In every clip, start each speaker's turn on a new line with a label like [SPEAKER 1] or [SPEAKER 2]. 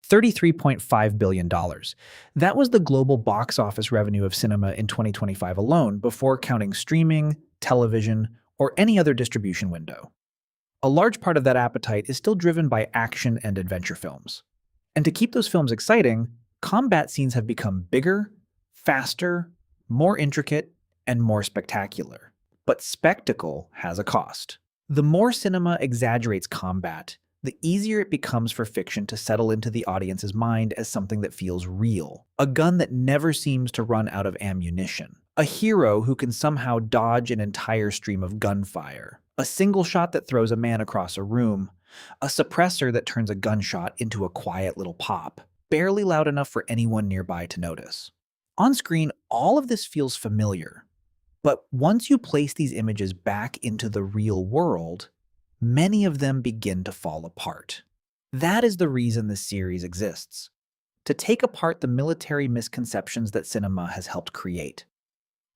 [SPEAKER 1] $33.5 billion. That was the global box office revenue of cinema in 2025 alone, before counting streaming, television, or any other distribution window. A large part of that appetite is still driven by action and adventure films. And to keep those films exciting, combat scenes have become bigger, faster, more intricate, and more spectacular. But spectacle has a cost. The more cinema exaggerates combat, the easier it becomes for fiction to settle into the audience's mind as something that feels real. A gun that never seems to run out of ammunition. A hero who can somehow dodge an entire stream of gunfire. A single shot that throws a man across a room. A suppressor that turns a gunshot into a quiet little pop, barely loud enough for anyone nearby to notice. On screen, all of this feels familiar. But once you place these images back into the real world, many of them begin to fall apart. That is the reason this series exists. To take apart the military misconceptions that cinema has helped create.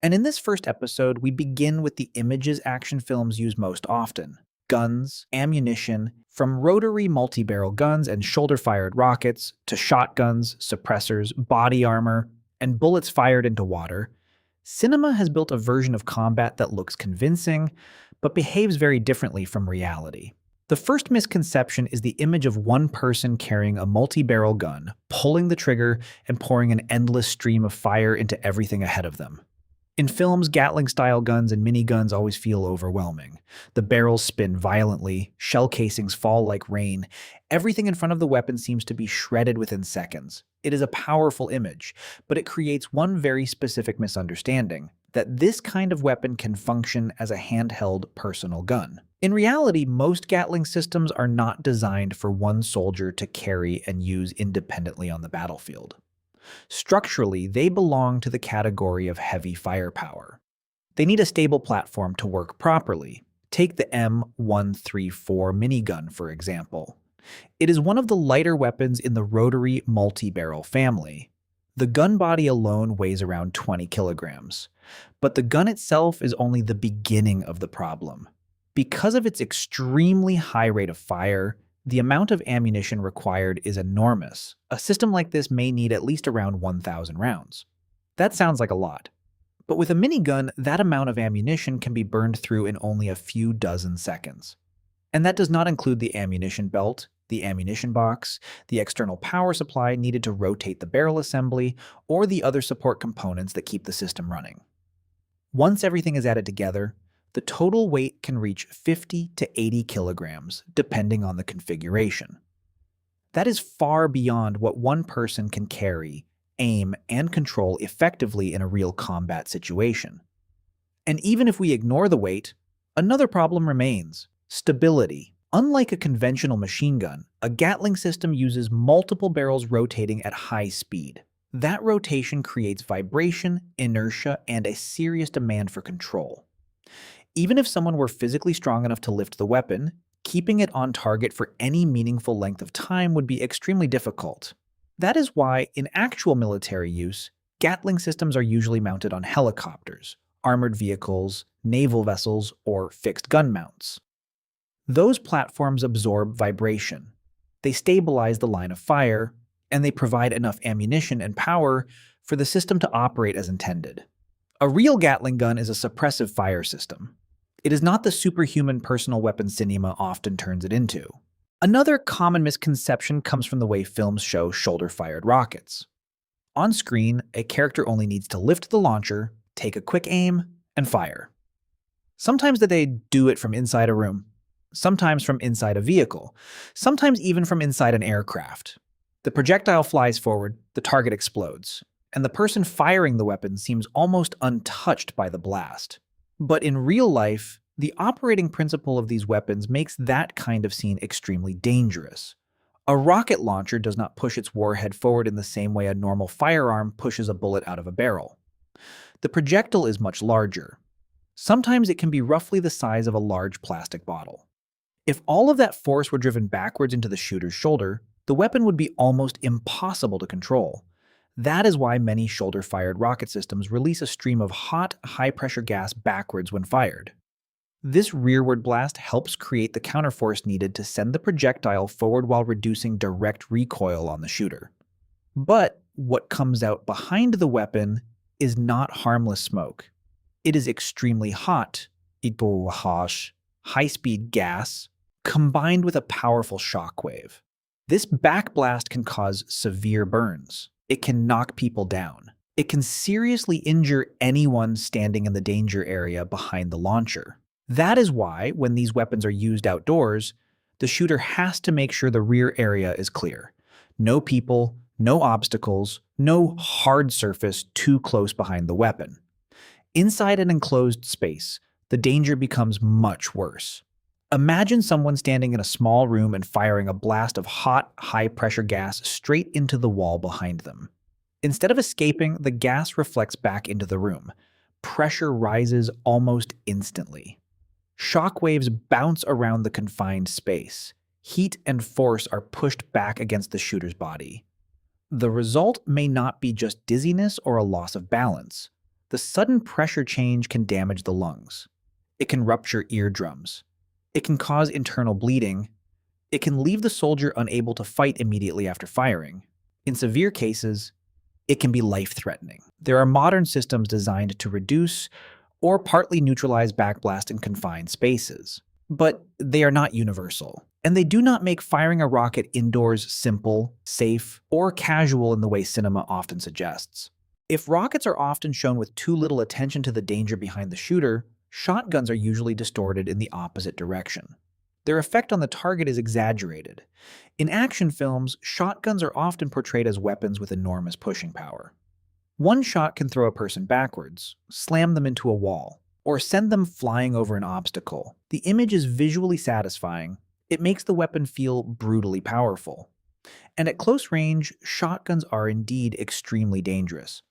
[SPEAKER 1] And in this first episode, we begin with the images action films use most often. Guns, ammunition, from rotary multi-barrel guns and shoulder-fired rockets, to shotguns, suppressors, body armor, and bullets fired into water. Cinema has built a version of combat that looks convincing, but behaves very differently from reality. The first misconception is the image of one person carrying a multi-barrel gun, pulling the trigger, and pouring an endless stream of fire into everything ahead of them. In films, Gatling-style guns and miniguns always feel overwhelming. The barrels spin violently, shell casings fall like rain. Everything in front of the weapon seems to be shredded within seconds. It is a powerful image, but it creates one very specific misunderstanding, that this kind of weapon can function as a handheld personal gun. In reality, most Gatling systems are not designed for one soldier to carry and use independently on the battlefield. Structurally, they belong to the category of heavy firepower. They need a stable platform to work properly. Take the M134 minigun, for example. It is one of the lighter weapons in the rotary multi-barrel family. The gun body alone weighs around 20 kilograms. But the gun itself is only the beginning of the problem. Because of its extremely high rate of fire, the amount of ammunition required is enormous. A system like this may need at least around 1,000 rounds. That sounds like a lot. But with a minigun, that amount of ammunition can be burned through in only a few dozen seconds. And that does not include the ammunition belt, the ammunition box, the external power supply needed to rotate the barrel assembly, or the other support components that keep the system running. Once everything is added together, the total weight can reach 50 to 80 kilograms, depending on the configuration. That is far beyond what one person can carry, aim, and control effectively in a real combat situation. And even if we ignore the weight, another problem remains: stability. Unlike a conventional machine gun, a Gatling system uses multiple barrels rotating at high speed. That rotation creates vibration, inertia, and a serious demand for control. Even if someone were physically strong enough to lift the weapon, keeping it on target for any meaningful length of time would be extremely difficult. That is why, in actual military use, Gatling systems are usually mounted on helicopters, armored vehicles, naval vessels, or fixed gun mounts. Those platforms absorb vibration. They stabilize the line of fire, and they provide enough ammunition and power for the system to operate as intended. A real Gatling gun is a suppressive fire system. It is not the superhuman personal weapon cinema often turns it into. Another common misconception comes from the way films show shoulder-fired rockets. On screen, a character only needs to lift the launcher, take a quick aim, and fire. Sometimes they do it from inside a room, sometimes from inside a vehicle, sometimes even from inside an aircraft. The projectile flies forward, the target explodes, and the person firing the weapon seems almost untouched by the blast. But in real life, the operating principle of these weapons makes that kind of scene extremely dangerous. A rocket launcher does not push its warhead forward in the same way a normal firearm pushes a bullet out of a barrel. The projectile is much larger. Sometimes it can be roughly the size of a large plastic bottle. If all of that force were driven backwards into the shooter's shoulder, the weapon would be almost impossible to control. That is why many shoulder-fired rocket systems release a stream of hot, high-pressure gas backwards when fired. This rearward blast helps create the counterforce needed to send the projectile forward while reducing direct recoil on the shooter. But what comes out behind the weapon is not harmless smoke. It is extremely hot, high-speed gas, combined with a powerful shockwave. This backblast can cause severe burns. It can knock people down. It can seriously injure anyone standing in the danger area behind the launcher. That is why, when these weapons are used outdoors, the shooter has to make sure the rear area is clear. No people, no obstacles, no hard surface too close behind the weapon. Inside an enclosed space, the danger becomes much worse. Imagine someone standing in a small room and firing a blast of hot, high-pressure gas straight into the wall behind them. Instead of escaping, the gas reflects back into the room. Pressure rises almost instantly. Shockwaves bounce around the confined space. Heat and force are pushed back against the shooter's body. The result may not be just dizziness or a loss of balance. The sudden pressure change can damage the lungs. It can rupture eardrums. It can cause internal bleeding. It can leave the soldier unable to fight immediately after firing. In severe cases, it can be life-threatening. There are modern systems designed to reduce or partly neutralize backblast in confined spaces, but they are not universal, and they do not make firing a rocket indoors simple, safe, or casual in the way cinema often suggests. If rockets are often shown with too little attention to the danger behind the shooter, shotguns are usually distorted in the opposite direction. Their effect on the target is exaggerated. In action films, shotguns are often portrayed as weapons with enormous pushing power. One shot can throw a person backwards, slam them into a wall, or send them flying over an obstacle. The image is visually satisfying. It makes the weapon feel brutally powerful. And at close range, shotguns are indeed extremely dangerous.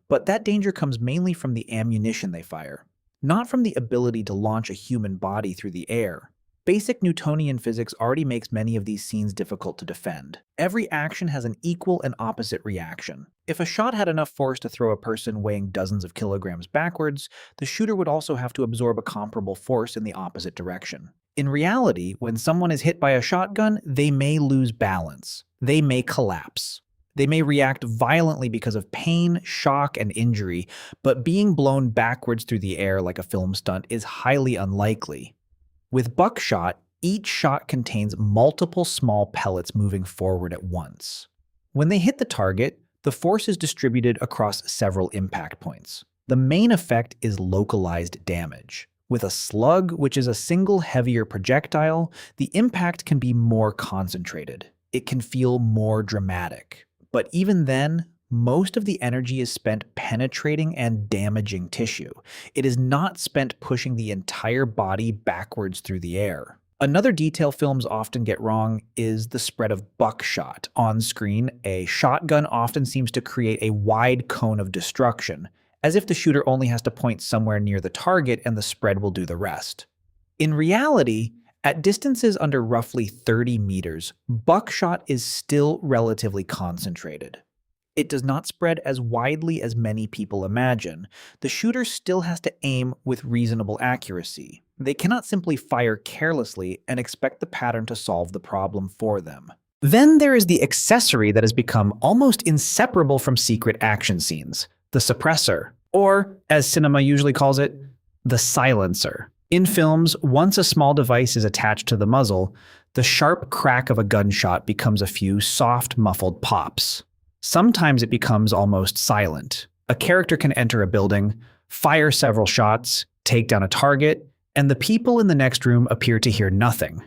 [SPEAKER 1] But that danger comes mainly from the ammunition they fire, not from the ability to launch a human body through the air. Basic Newtonian physics already makes many of these scenes difficult to defend. Every action has an equal and opposite reaction. If a shot had enough force to throw a person weighing dozens of kilograms backwards, the shooter would also have to absorb a comparable force in the opposite direction. In reality, when someone is hit by a shotgun, they may lose balance. They may collapse. They may react violently because of pain, shock, and injury, but being blown backwards through the air like a film stunt is highly unlikely. With buckshot, each shot contains multiple small pellets moving forward at once. When they hit the target, the force is distributed across several impact points. The main effect is localized damage. With a slug, which is a single heavier projectile, the impact can be more concentrated. It can feel more dramatic. But even then, most of the energy is spent penetrating and damaging tissue. It is not spent pushing the entire body backwards through the air. Another detail films often get wrong is the spread of buckshot. On screen, a shotgun often seems to create a wide cone of destruction, as if the shooter only has to point somewhere near the target and the spread will do the rest. In reality, at distances under roughly 30 meters, buckshot is still relatively concentrated. It does not spread as widely as many people imagine. The shooter still has to aim with reasonable accuracy. They cannot simply fire carelessly and expect the pattern to solve the problem for them. Then there is the accessory that has become almost inseparable from secret action scenes, the suppressor, or, as cinema usually calls it, the silencer. In films, once a small device is attached to the muzzle, the sharp crack of a gunshot becomes a few soft, muffled pops. Sometimes it becomes almost silent. A character can enter a building, fire several shots, take down a target, and the people in the next room appear to hear nothing.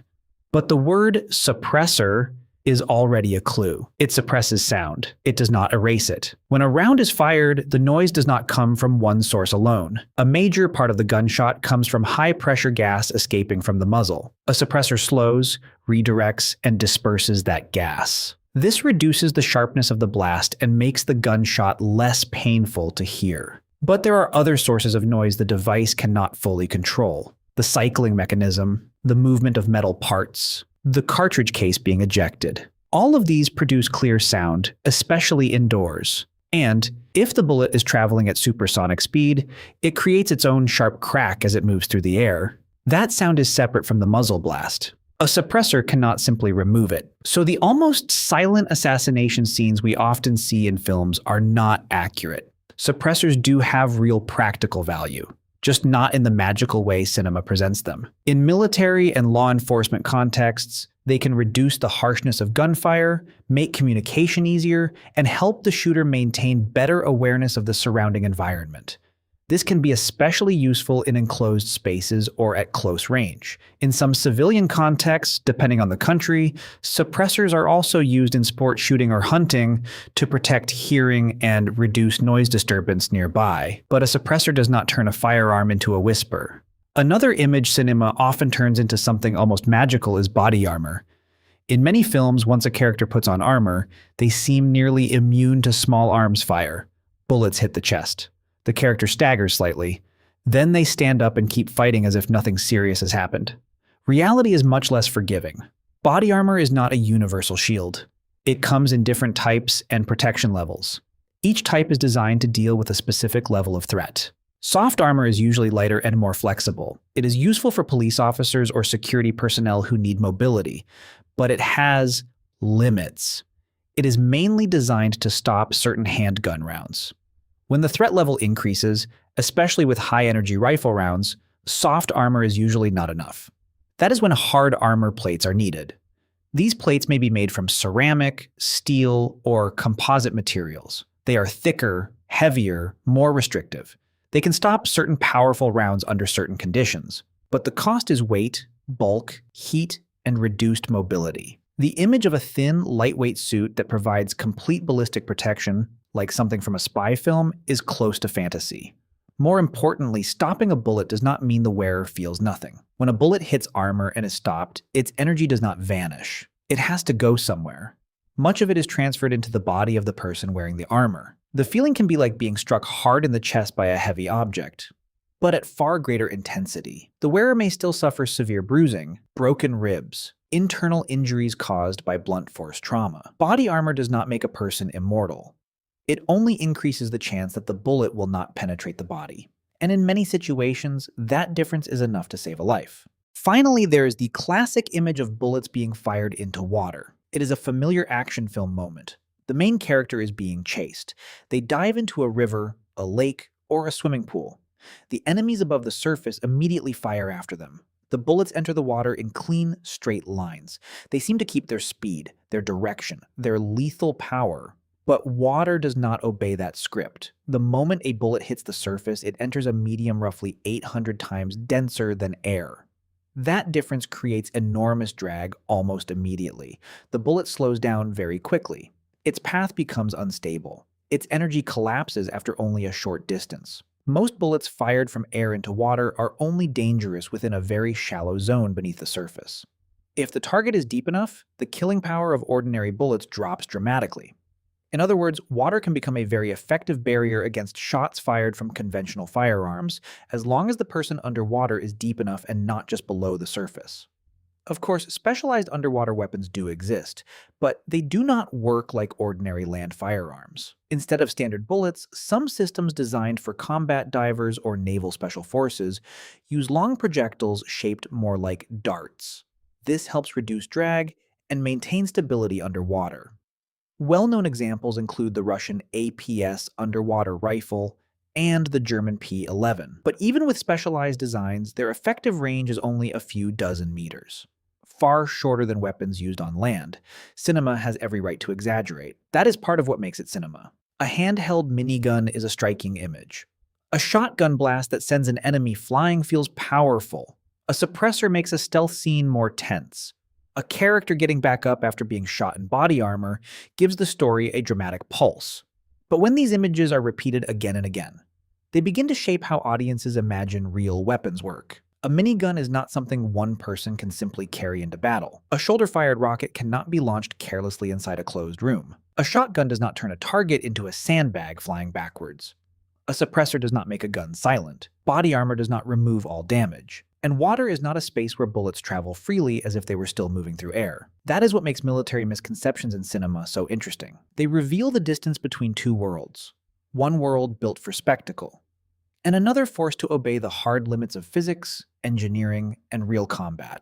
[SPEAKER 1] But the word suppressor is already a clue. It suppresses sound. It does not erase it. When a round is fired, the noise does not come from one source alone. A major part of the gunshot comes from high-pressure gas escaping from the muzzle. A suppressor slows, redirects, and disperses that gas. This reduces the sharpness of the blast and makes the gunshot less painful to hear. But there are other sources of noise the device cannot fully control. The cycling mechanism, the movement of metal parts, the cartridge case being ejected. All of these produce clear sound, especially indoors. And if the bullet is traveling at supersonic speed, it creates its own sharp crack as it moves through the air. That sound is separate from the muzzle blast. A suppressor cannot simply remove it. So the almost silent assassination scenes we often see in films are not accurate. Suppressors do have real practical value, just not in the magical way cinema presents them. In military and law enforcement contexts, they can reduce the harshness of gunfire, make communication easier, and help the shooter maintain better awareness of the surrounding environment. This can be especially useful in enclosed spaces or at close range. In some civilian contexts, depending on the country, suppressors are also used in sport shooting or hunting to protect hearing and reduce noise disturbance nearby. But a suppressor does not turn a firearm into a whisper. Another image cinema often turns into something almost magical is body armor. In many films, once a character puts on armor, they seem nearly immune to small arms fire. Bullets hit the chest. The character staggers slightly. Then they stand up and keep fighting as if nothing serious has happened. Reality is much less forgiving. Body armor is not a universal shield. It comes in different types and protection levels. Each type is designed to deal with a specific level of threat. Soft armor is usually lighter and more flexible. It is useful for police officers or security personnel who need mobility, but it has limits. It is mainly designed to stop certain handgun rounds. When the threat level increases, especially with high-energy rifle rounds, soft armor is usually not enough. That is when hard armor plates are needed. These plates may be made from ceramic, steel, or composite materials. They are thicker, heavier, more restrictive. They can stop certain powerful rounds under certain conditions, but the cost is weight, bulk, heat, and reduced mobility. The image of a thin, lightweight suit that provides complete ballistic protection, like something from a spy film, is close to fantasy. More importantly, stopping a bullet does not mean the wearer feels nothing. When a bullet hits armor and is stopped, its energy does not vanish. It has to go somewhere. Much of it is transferred into the body of the person wearing the armor. The feeling can be like being struck hard in the chest by a heavy object, but at far greater intensity. The wearer may still suffer severe bruising, broken ribs, internal injuries caused by blunt force trauma. Body armor does not make a person immortal. It only increases the chance that the bullet will not penetrate the body. And in many situations, that difference is enough to save a life. Finally, there is the classic image of bullets being fired into water. It is a familiar action film moment. The main character is being chased. They dive into a river, a lake, or a swimming pool. The enemies above the surface immediately fire after them. The bullets enter the water in clean, straight lines. They seem to keep their speed, their direction, their lethal power. But water does not obey that script. The moment a bullet hits the surface, it enters a medium roughly 800 times denser than air. That difference creates enormous drag almost immediately. The bullet slows down very quickly. Its path becomes unstable. Its energy collapses after only a short distance. Most bullets fired from air into water are only dangerous within a very shallow zone beneath the surface. If the target is deep enough, the killing power of ordinary bullets drops dramatically. In other words, water can become a very effective barrier against shots fired from conventional firearms, as long as the person underwater is deep enough and not just below the surface. Of course, specialized underwater weapons do exist, but they do not work like ordinary land firearms. Instead of standard bullets, some systems designed for combat divers or naval special forces use long projectiles shaped more like darts. This helps reduce drag and maintain stability underwater. Well-known examples include the Russian APS underwater rifle and the German P-11. But even with specialized designs, their effective range is only a few dozen meters. Far shorter than weapons used on land. Cinema has every right to exaggerate. That is part of what makes it cinema. A handheld minigun is a striking image. A shotgun blast that sends an enemy flying feels powerful. A suppressor makes a stealth scene more tense. A character getting back up after being shot in body armor gives the story a dramatic pulse. But when these images are repeated again and again, they begin to shape how audiences imagine real weapons work. A minigun is not something one person can simply carry into battle. A shoulder-fired rocket cannot be launched carelessly inside a closed room. A shotgun does not turn a target into a sandbag flying backwards. A suppressor does not make a gun silent. Body armor does not remove all damage. And water is not a space where bullets travel freely as if they were still moving through air. That is what makes military misconceptions in cinema so interesting. They reveal the distance between two worlds. One world built for spectacle, and another forced to obey the hard limits of physics, engineering, and real combat.